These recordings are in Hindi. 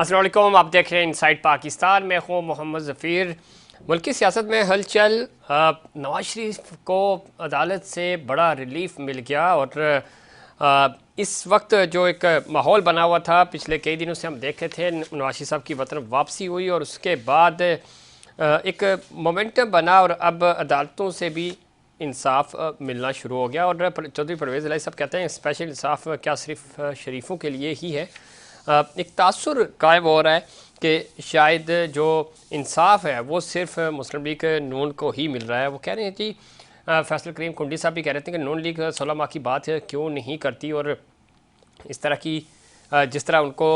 अस्सलाम वालेकुम, आप देख रहे हैं इनसाइड पाकिस्तान। मैं हूँ मोहम्मद ज़फ़ीर। मुल्क की सियासत में हलचल। नवाज शरीफ को अदालत से बड़ा रिलीफ मिल गया और इस वक्त जो एक माहौल बना हुआ था पिछले कई दिनों से हम देखे थे, नवाज शरीफ साहब की वतन वापसी हुई और उसके बाद एक मोमेंटम बना और अब अदालतों से भी इंसाफ मिलना शुरू हो गया। और चौधरी परवेज़ इलाही साहब कहते हैं स्पेशल इंसाफ क्या सिर्फ शरीफों के लिए ही है। एक तासुर कायम हो रहा है कि शायद जो इंसाफ है वो सिर्फ मुस्लिम लीग नून को ही मिल रहा है। वो कह रहे हैं जी, फैसल करीम कुंडी साहब भी कह रहे थे कि नून लीग 16 माह की बात क्यों नहीं करती और इस तरह की जिस तरह उनको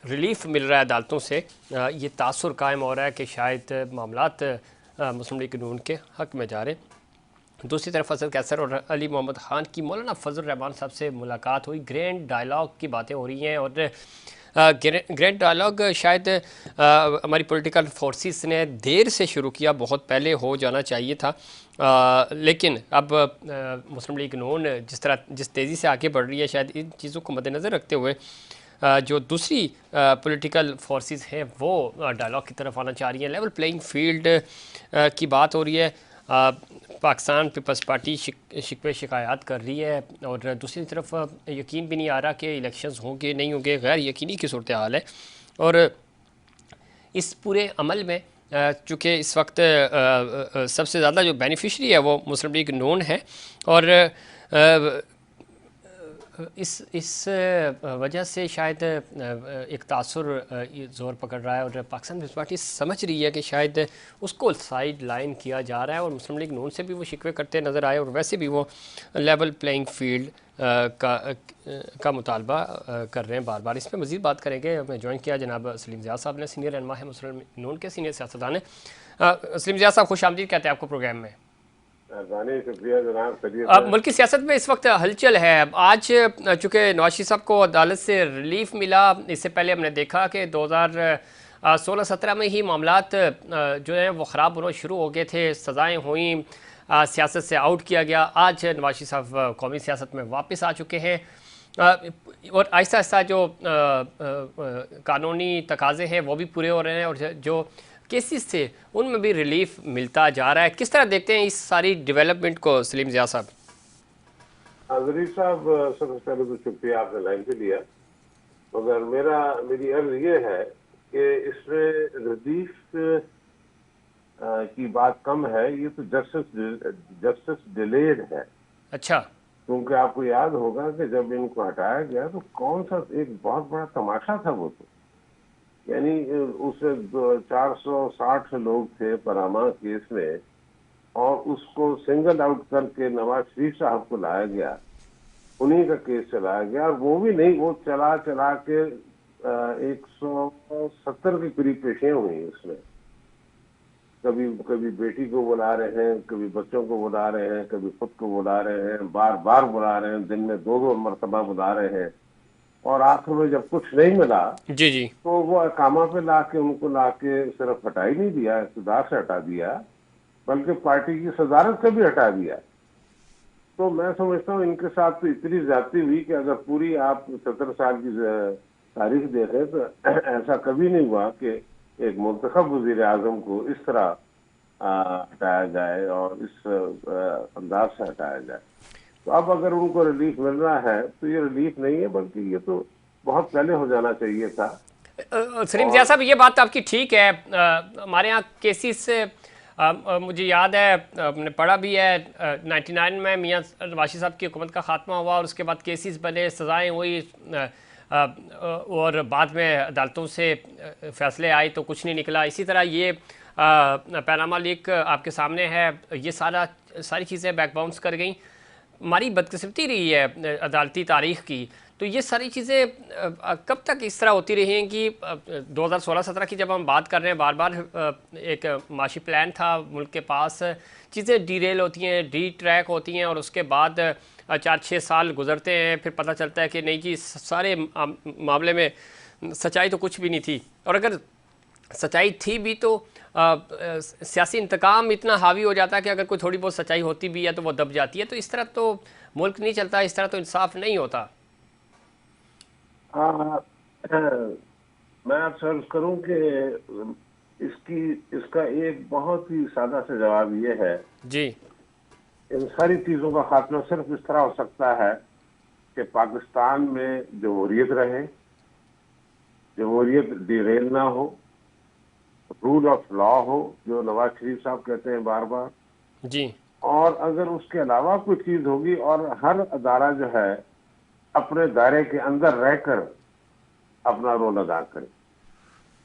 रिलीफ मिल रहा है अदालतों से, ये तासुर कायम हो रहा है कि शायद मामलात मुस्लिम लीग नून के हक़ में जा रहे हैं। दूसरी तरफ फजल कैसर और अली मोहम्मद ख़ान की मौलाना फजल रहमान साहब से मुलाकात हुई। ग्रैंड डायलॉग की बातें हो रही हैं और ग्रैंड डायलॉग शायद हमारी पॉलिटिकल फोर्सेस ने देर से शुरू किया, बहुत पहले हो जाना चाहिए था। लेकिन अब मुस्लिम लीग नून जिस तेज़ी से आगे बढ़ रही है, शायद इन चीज़ों को मद्देनज़र रखते हुए जो दूसरी पॉलिटिकल फोर्सेस हैं वो डायलॉग की तरफ आना चाह रही हैं। लेवल प्लेइंग फील्ड की बात हो रही है। पाकिस्तान पीपल्स पार्टी शिकवे शिकायत कर रही है और दूसरी तरफ यकीन भी नहीं आ रहा कि इलेक्शंस होंगे नहीं होंगे, गैर यकीनी की सूरत हाल है। और इस पूरे अमल में चूँकि इस वक्त सबसे ज़्यादा जो बेनिफिशरी है वो मुस्लिम लीग नून है और इस वजह से शायद एक तासुर ज़ोर पकड़ रहा है और पाकिस्तान पीपल्स पार्टी समझ रही है कि शायद उसको साइड लाइन किया जा रहा है और मुस्लिम लीग नून से भी वो शिकवे करते नज़र आए और वैसे भी वो लेवल प्लेइंग फील्ड का मुतालबा कर रहे हैं बार बार। इस पर मज़ीद बात करेंगे। हमें ज्वाइन किया जनाब सलीम ज़िया साहब ने, सीनियर रहनुमा है मुस्लिम लीग नून के, सीनियर सियासतदान हैं। सलीम ज़िया साहब खुश आमदीद कहते हैं आपको प्रोग्राम में। अब मुल्क की सियासत में इस वक्त हलचल है। आज चूँकि नवाज शरीफ साहब को अदालत से रिलीफ मिला, इससे पहले हमने देखा कि 2016-17 में ही मामलात जो हैं वो ख़राब होना शुरू हो गए थे, सज़ाएँ हुई, सियासत से आउट किया गया। आज नवाज शरीफ साहब कौमी सियासत में वापस आ चुके हैं और आहिस्ता आहिस्ता जो कानूनी तकाज़े हैं वो भी पूरे हो रहे हैं और जो केसेस थे उनमें भी रिलीफ मिलता जा रहा है। किस तरह देखते हैं इस सारी डेवलपमेंट को सलीम ज़िया साहब? ज़रीफ साहब, सबसे पहले तो शुक्रिया आपने लाइन पे लिया, मगर मेरी अर्ज ये है कि इसमें रिलीफ की बात कम है, ये तो जस्टिस डिलेड है। अच्छा। क्योंकि आपको याद होगा कि जब इनको हटाया गया तो कौन सा एक बहुत बड़ा तमाशा था वो, तो यानी उससे 460 लोग थे पनामा केस में और उसको सिंगल आउट करके नवाज शरीफ साहब को लाया गया, उन्हीं का केस चलाया गया और वो भी नहीं, वो चला के 170 के करीब पेशियां हुई उसमें। कभी बेटी को बुला रहे हैं, कभी बच्चों को बुला रहे हैं, कभी खुद को बुला रहे हैं, बार बार बुला रहे हैं, दिन में 2-2 मरतबा बुला रहे हैं और आखिर में जब कुछ नहीं मिला जी तो वो अकामा पे उनको लाके सिर्फ हटा ही नहीं दिया, इक़्तिदार से हटा दिया, बल्कि पार्टी की सदारत से भी हटा दिया। तो मैं समझता हूँ इनके साथ तो इतनी ज्यादती हुई कि अगर पूरी आप 70 साल की तारीख देखें तो ऐसा कभी नहीं हुआ कि एक मुंतखब वज़ीर आज़म को इस तरह हटाया जाए और इस अंदाज से हटाया जाए। तो अब अगर उनको रिलीफ मिल रहा है तो ये रिलीफ नहीं है, बल्कि ये तो बहुत पहले हो जाना चाहिए था। सलीम ज़िया साहब, ये बात आपकी ठीक है। हमारे यहाँ केसेस मुझे याद है, हमने पढ़ा भी है, 99 में मियाँ नवाज शरीफ साहब की हुकूमत का खात्मा हुआ और उसके बाद केसेस बने, सज़ाएँ हुई और बाद में अदालतों से फैसले आए तो कुछ नहीं निकला। इसी तरह ये पनामा लीक आपके सामने है, ये सारी चीज़ें बैक बाउंस कर गई। हमारी बदकिस्मती रही है अदालती तारीख़ की। तो ये सारी चीज़ें कब तक इस तरह होती रहेंगी? 2016-17 की जब हम बात कर रहे हैं, बार बार एक माशी प्लान था मुल्क के पास, चीज़ें डीरेल होती हैं, डी ट्रैक होती हैं और उसके बाद 4-6 साल गुजरते हैं, फिर पता चलता है कि नहीं जी, सारे मामले में सच्चाई तो कुछ भी नहीं थी। और अगर सच्चाई थी भी तो सियासी इंतकाम इतना हावी हो जाता है कि अगर कोई थोड़ी बहुत सच्चाई होती भी है तो वो दब जाती है। तो इस तरह तो मुल्क नहीं चलता, इस तरह तो इंसाफ नहीं होता। मैं आपसे अर्ज करूं कि इसका एक बहुत ही सादा सा जवाब ये है, जी इन सारी चीजों का खात्मा सिर्फ इस तरह हो सकता है कि पाकिस्तान में जमहूरियत रहे, जमहूरियत डिरेल ना हो, रूल ऑफ लॉ हो, जो नवाज शरीफ साहब कहते हैं बार बार। जी और अगर उसके अलावा कोई चीज होगी और हर अदारा जो है अपने दायरे के अंदर रहकर अपना रोल अदा करे,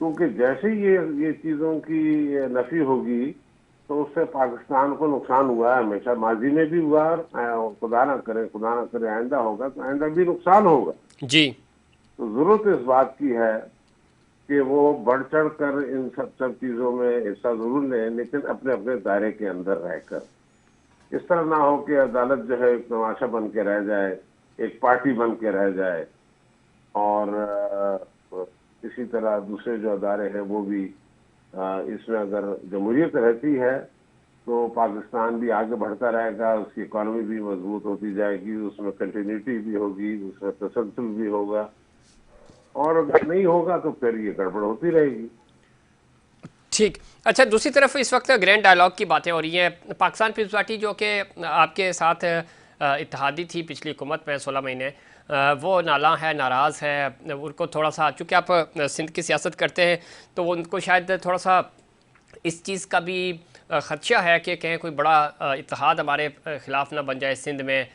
क्योंकि जैसे ही ये चीजों की नफी होगी तो उससे पाकिस्तान को नुकसान हुआ है, हमेशा माजी में भी हुआ, और खुदा ना करे आइंदा होगा, तो आइंदा भी नुकसान होगा। जी तो जरूरत इस बात की है कि वो बढ़ चढ़ कर इन सब चीजों में हिस्सा जरूर लें, लेकिन अपने अपने दायरे के अंदर रहकर। इस तरह ना हो कि अदालत जो है एक तमाशा बन के रह जाए, एक पार्टी बन के रह जाए, और इसी तरह दूसरे जो अदारे हैं वो भी इसमें अगर जमहूरियत रहती है तो पाकिस्तान भी आगे बढ़ता रहेगा, उसकी इकॉनमी भी मजबूत होती जाएगी, उसमें कंटिन्यूटी भी होगी, उसमें तसलसल भी होगा। और अगर नहीं होगा तो फिर ये गड़बड़ होती रहेगी। ठीक। अच्छा, दूसरी तरफ इस वक्त ग्रैंड डायलॉग की बातें हो रही हैं। पाकिस्तान पीपल्स पार्टी जो कि आपके साथ इत्तेहादी थी पिछली हुकूमत में 16 महीने, वो नाला है, नाराज़ है। उनको थोड़ा सा, चूँकि आप सिंध की सियासत करते हैं, तो वो उनको शायद थोड़ा सा इस चीज़ का भी ख़दशा है कि कहीं कोई बड़ा इत्तेहाद हमारे ख़िलाफ़ ना बन जाए सिंध में,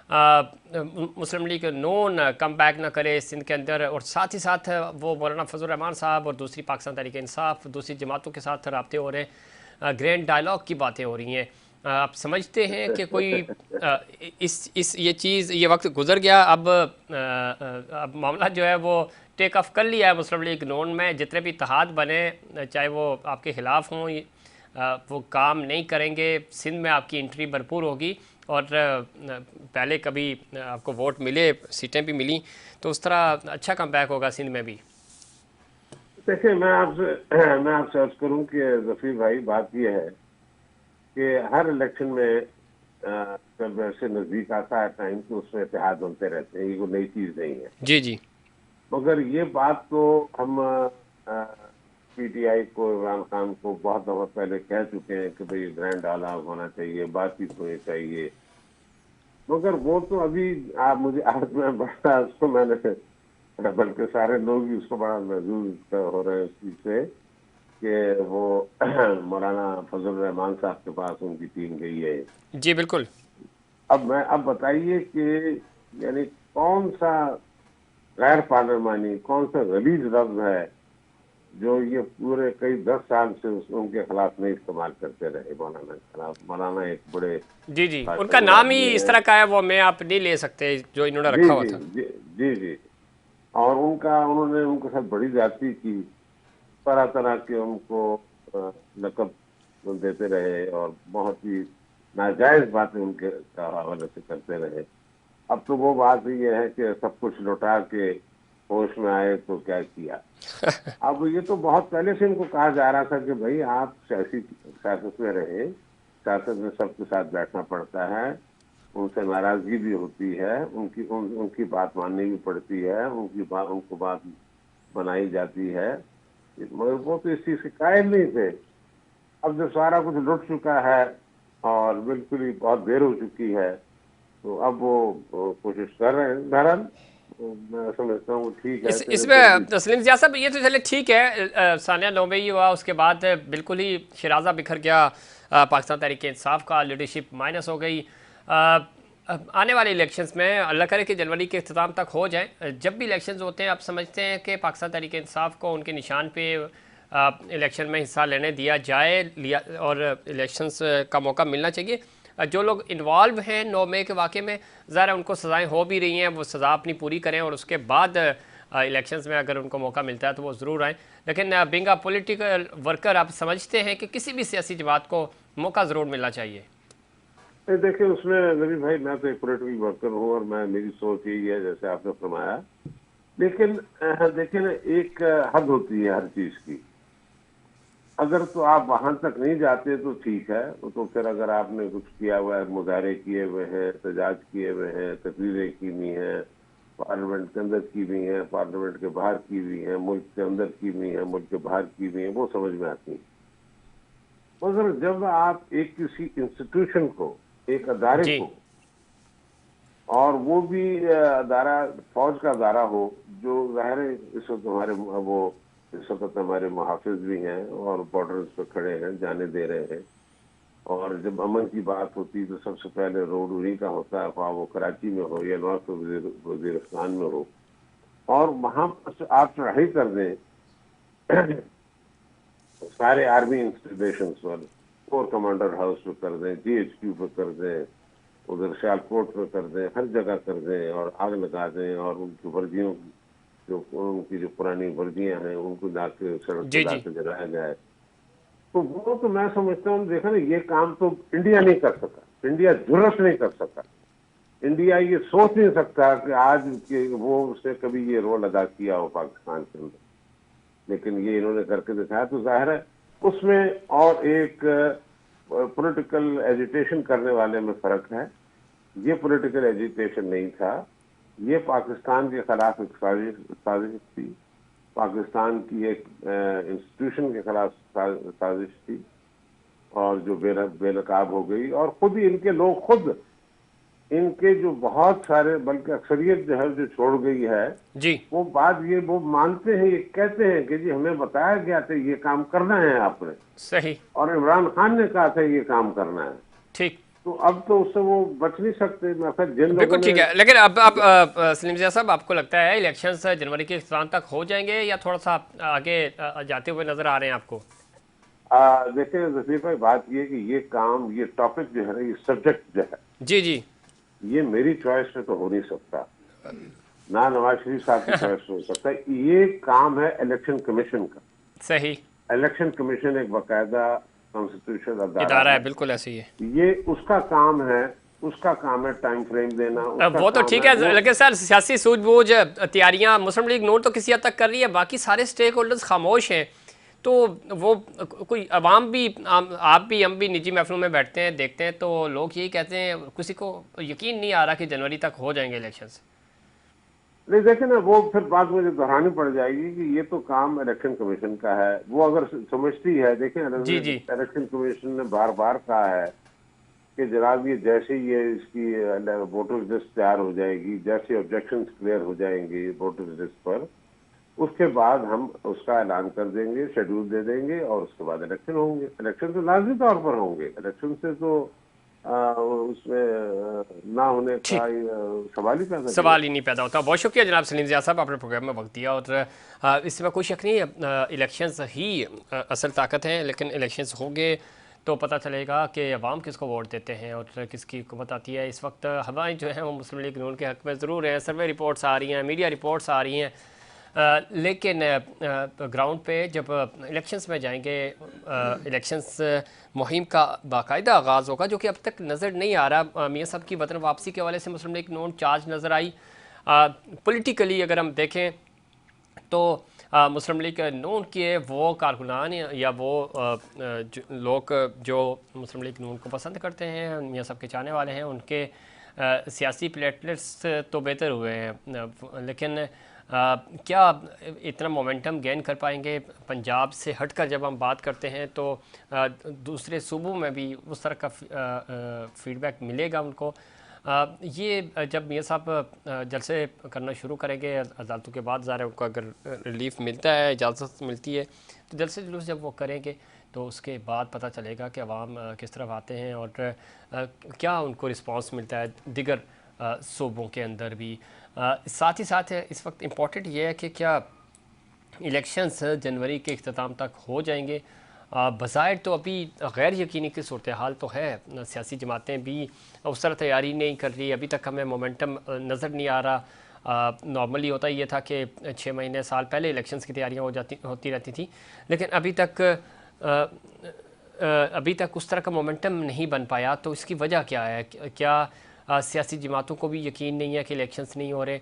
मुस्लिम लीग नून कम बैक ना करे सिंध के अंदर। और साथ ही साथ वो मौलाना फजल रहमान साहब और दूसरी पाकिस्तान तहरीक इंसाफ, दूसरी जमातों के साथ रब्ते हो रहे हैं, ग्रैंड डायलॉग की बातें हो रही हैं। आप समझते हैं कि कोई इस ये चीज़, ये वक्त गुजर गया, अब मामला जो है वो टेक ऑफ कर लिया है मुस्लिम लीग नून में, जितने भी इत्तेहाद बने, चाहे वो आपके ख़िलाफ़ हों, वो काम नहीं करेंगे, सिंध में आपकी एंट्री भरपूर होगी, और पहले कभी आपको वोट मिले, सीटें भी मिली, तो उस तरह अच्छा कम बैक होगा सिंध में भी। देखिए, मैं आपसे अर्ज करूं कि जफीर भाई, बात यह है कि हर इलेक्शन में जब ऐसे नजदीक आता है टाइम, तो उसमें इत्तेहाद बनते रहते हैं, ये कोई नई चीज नहीं है। जी जी मगर ये बात तो हम पीटीआई को, इमरान खान को बहुत दफा पहले कह चुके हैं कि भाई ग्रैंड डायलॉग होना चाहिए, बातचीत होनी चाहिए। मगर वो तो अभी आप मुझे आज में बड़ा उसको मैंने, बल्कि सारे लोग ही उसको बड़ा महजूज हो रहे हैं इस चीज से कि वो मौलाना फजल रहमान साहब के पास उनकी टीम गई है। जी बिल्कुल। अब बताइए कि यानी कौन सा गैर पार्लिमानी, कौन सा गलीज लफ्ज है जो ये पूरे कई 10 साल से उनके खिलाफ नहीं इस्तेमाल करते रहे मौलाना के खिलाफ। मौलाना एक बड़े जी जी, उनका बाशऊर नाम ही आदमी इस है। तरह का है, वो मैं आप नहीं ले सकते जो इन्होंने जी रखा हुआ जी था। जी जी जी। और उन्होंने उनके साथ बड़ी ज्यादती की, तरह तरह के उनको लकब देते रहे और बहुत ही नाजायज बातें उनके हवाले से करते रहे। अब तो वो बात ये है कि सब कुछ लौटा के होश में आए तो क्या किया। अब ये तो बहुत पहले से इनको कहा जा रहा था कि भाई आप सियासत में रहे, सियासत में सबके साथ बैठना पड़ता है, उनसे नाराजगी भी होती है, उनकी बात माननी भी पड़ती है, उनको बात बनाई जाती है। मगर वो तो इस चीज के कायल नहीं थे। अब जब सारा कुछ लुट चुका है और बिल्कुल ही बहुत देर हो चुकी है, तो अब वो कोशिश कर रहे हैं। बहरहाल मैं समझता हूँ ठीक है, तेरे तेरे इसमें भी। तस्लीम ज़िया साहब, ये तो चले ठीक है, सानिया नौबई हुआ, उसके बाद बिल्कुल ही शराजा बिखर गया, पाकिस्तान तहरीक इंसाफ का लीडरशिप माइनस हो गई। अब आने वाले इलेक्शंस में अल्लाह करे कि जनवरी के अख्ताम तक हो जाए, जब भी इलेक्शंस होते हैं, आप समझते हैं कि पाकिस्तान तहरीक इंसाफ को उनके निशान पे इलेक्शन में हिस्सा लेने दिया जाए, लिया, और इलेक्शंस का मौका मिलना चाहिए। जो लोग इन्वॉल्व हैं 9 मई के वाक़े में, ज़रा उनको सज़ाएँ हो भी रही हैं, वो सज़ा अपनी पूरी करें, और उसके बाद इलेक्शंस में अगर उनको मौका मिलता है तो वो ज़रूर आएँ। लेकिन बिंग अ पॉलिटिकल वर्कर, आप समझते हैं कि किसी भी सियासी जमात को मौका ज़रूर मिलना चाहिए? देखिए, उसमें नबी भाई, मैं तो एक पॉलिटिकल वर्कर हूँ और मेरी सोच यही है जैसे आपने फरमाया। लेकिन देखिए ना, एक हद होती है हर चीज की। अगर तो आप वहां तक नहीं जाते तो ठीक है, तो फिर अगर आपने कुछ किया हुआ है, मुजाहरे किए हुए हैं, एहतजाज किए हुए हैं, तकरीरें की हुई हैं, पार्लियामेंट के अंदर की हुई हैं, पार्लियामेंट के बाहर की हुई हैं, मुल्क के अंदर की हुई हैं, मुल्क के बाहर की हुई हैं, वो समझ में आती हैं। मगर जब आप एक किसी इंस्टीट्यूशन को, एक अदारे जी को, और वो भी अदारा फौज का अदारा हो, जो ज़ाहिर है इस वक्त हमारे वो इस वक्त हमारे मुहाफिज भी हैं और बॉर्डर्स पे खड़े हैं, जाने दे रहे हैं, और जब अमन की बात होती है तो सबसे पहले रोड उन्हीं का होता है, वो कराची में हो या नॉर्थ वजीरिस्तान में हो, और वहां पर आप चढ़ाई कर दें सारे आर्मी इंस्टॉलेशन पर, कोर कमांडर हाउस पे कर दें, GHQ पे कर दें, उधर सियालकोट पे कर दें, हर जगह कर दें और आग लगा दें, और उनकी वर्जियों जो उनकी जो पुरानी वर्जियां हैं उनको जाके सड़क जी पर जी। जाके जलाया जाए। तो वो तो मैं समझता हूँ, देखा ना, ये काम तो इंडिया नहीं कर सका, इंडिया जरूरत नहीं कर सका, इंडिया ये सोच नहीं सकता कि आज के वो उसने कभी ये रोल अदा किया हो पाकिस्तान के अंदर, लेकिन ये इन्होंने करके दिखाया। तो जाहिर है उसमें और एक पॉलिटिकल एजिटेशन करने वाले में फर्क है। ये पॉलिटिकल एजिटेशन नहीं था, ये पाकिस्तान के खिलाफ एक साजिश थी, पाकिस्तान की एक इंस्टीट्यूशन के खिलाफ साजिश थी, और जो बेनकाब हो गई। और खुद ही इनके लोग, खुद इनके जो बहुत सारे, बल्कि अक्सरियत जो है जो छोड़ गई है, जी वो बात ये वो मानते हैं, ये कहते हैं कि जी हमें बताया गया था ये काम करना है आपने, सही। और इमरान खान ने कहा था ये काम करना है। ठीक। तो अब तो उससे वो बच नहीं सकते। मैं फिर जिन लोगों बिल्कुल ने ठीक है, लेकिन अब आप सलीम ज़िया साहब, आपको लगता है इलेक्शंस जनवरी के इख्तिताम तक हो जाएंगे या थोड़ा सा आगे जाते हुए नजर आ रहे हैं आपको? देखिए जफीर भाई, बात ये कि ये काम, ये टॉपिक जो है ना, ये सब्जेक्ट जो है, जी जी। ये मेरी चॉइस में तो हो नहीं सकता, ना नवाज शरीफ साहब की चॉइस में हो सकता है। ये काम है इलेक्शन कमीशन का। सही। इलेक्शन कमीशन एक बाकायदा कॉन्स्टिट्यूशन अदारा इदारा है, है, बिल्कुल ऐसे ही है। ये उसका काम है, उसका काम है टाइम फ्रेम देना, उसका वो तो काम ठीक है है, वो। लेकिन सर सियासी सूझबूझ तैयारियां मुस्लिम लीग नून तो किसी हद तक कर रही है, बाकी सारे स्टेक होल्डर्स खामोश हैं। तो वो कोई अवाम भी, आप भी, हम भी निजी महफिलों में बैठते हैं, देखते हैं, तो लोग यही कहते हैं, किसी को यकीन नहीं आ रहा कि जनवरी तक हो जाएंगे इलेक्शंस। नहीं देखे ना, वो फिर बात मुझे दोहरानी पड़ जाएगी कि ये तो काम इलेक्शन कमीशन का है। वो अगर समझती है, देखें, जी जी। इलेक्शन कमीशन ने बार बार कहा है कि जनाब ये जैसे ही ये इसकी वोटर लिस्ट तैयार हो जाएगी, जैसे ऑब्जेक्शंस क्लियर हो जाएंगे वोटर लिस्ट पर, उसके बाद हम उसका ऐलान कर देंगे, शेड्यूल दे देंगे, और उसके बाद इलेक्शन होंगे। इलेक्शन तो लाजमी तौर पर होंगे, इलेक्शन से तो उसमें ना होने का ठीक। सवाल ही पैदा नहीं सवाल ही होता। नहीं पैदा होता। बहुत शुक्रिया जनाब सलीम ज़िया साहब, आपने प्रोग्राम में वक्त दिया। और इसमें कोई शक नहीं है, इलेक्शंस ही असल ताकत हैं, लेकिन इलेक्शंस होंगे तो पता चलेगा कि अवाम किसको वोट देते हैं और किसकी हुकूमत आती है। इस वक्त हवाएं जो हैं वो मुस्लिम लीग नून के हक़ में ज़रूर हैं, सर्वे रिपोर्ट्स आ रही हैं, मीडिया रिपोर्ट्स आ रही हैं, लेकिन ग्राउंड पे जब इलेक्शंस में जाएंगे, इलेक्शंस मुहिम का बाकायदा आगाज़ होगा, जो कि अब तक नज़र नहीं आ रहा। मियाँ साहब की वतन वापसी के हवाले से मुस्लिम लीग नून चार्ज नज़र आई। पॉलिटिकली अगर हम देखें तो मुस्लिम लीग नून के वो कारकुनान या वो लोग जो मुस्लिम लीग नून को पसंद करते हैं, मियाँ साहब के चाहने वाले हैं, उनके सियासी प्लेटलेट्स तो बेहतर हुए हैं, लेकिन क्या इतना मोमेंटम गेन कर पाएंगे? पंजाब से हटकर जब हम बात करते हैं तो दूसरे सूबों में भी उस तरह का फीडबैक मिलेगा उनको? ये जब मियाँ साहब जलसे करना शुरू करेंगे अदालतों के बाद, ज़ाहिर है उनको अगर रिलीफ मिलता है, इजाज़त मिलती है, तो जलसे जुलूस जब वो करेंगे तो उसके बाद पता चलेगा कि अवाम किस तरफ आते हैं और क्या उनको रिस्पांस मिलता है दीगर सूबों के अंदर भी। साथ ही साथ इस वक्त इम्पॉर्टेंट ये है कि क्या इलेक्शंस जनवरी के अख्ताम तक हो जाएंगे? बज़ाहिर तो अभी गैर यकीनी की सूरत हाल तो है, सियासी जमातें भी उस तरह तैयारी नहीं कर रही, अभी तक हमें मोमेंटम नज़र नहीं आ रहा। नॉर्मली होता ये था कि 6 महीने साल पहले इलेक्शंस की तैयारियां होती रहती थी, लेकिन अभी तक उस तरह का मोमेंटम नहीं बन पाया। तो इसकी वजह क्या है? क्या सियासी जमातों को भी यकीन नहीं है कि इलेक्शंस नहीं हो रहे?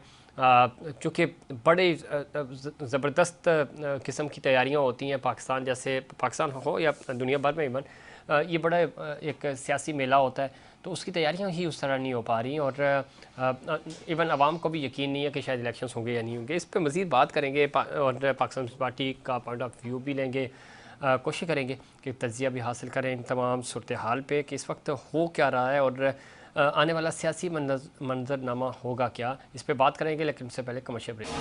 चूँकि बड़े ज़बरदस्त किस्म की तैयारियां होती हैं, पाकिस्तान जैसे, पाकिस्तान हो या दुनिया भर में इवन, ये बड़ा एक सियासी मेला होता है, तो उसकी तैयारियां ही उस तरह नहीं हो पा रही, और इवन आवाम को भी यकीन नहीं है कि शायद इलेक्शंस होंगे या नहीं होंगे। इस पर मज़ीद बात करेंगे और पाकिस्तान पार्टी का पॉइंट ऑफ व्यू भी लेंगे, कोशिश करेंगे कि तजिया भी हासिल करें इन तमाम सूरत हाल पे कि इस वक्त हो क्या रहा है और आने वाला सियासी मंजरनामा होगा क्या, इस पर बात करेंगे। लेकिन उससे पहले कमर्शियल ब्रेक।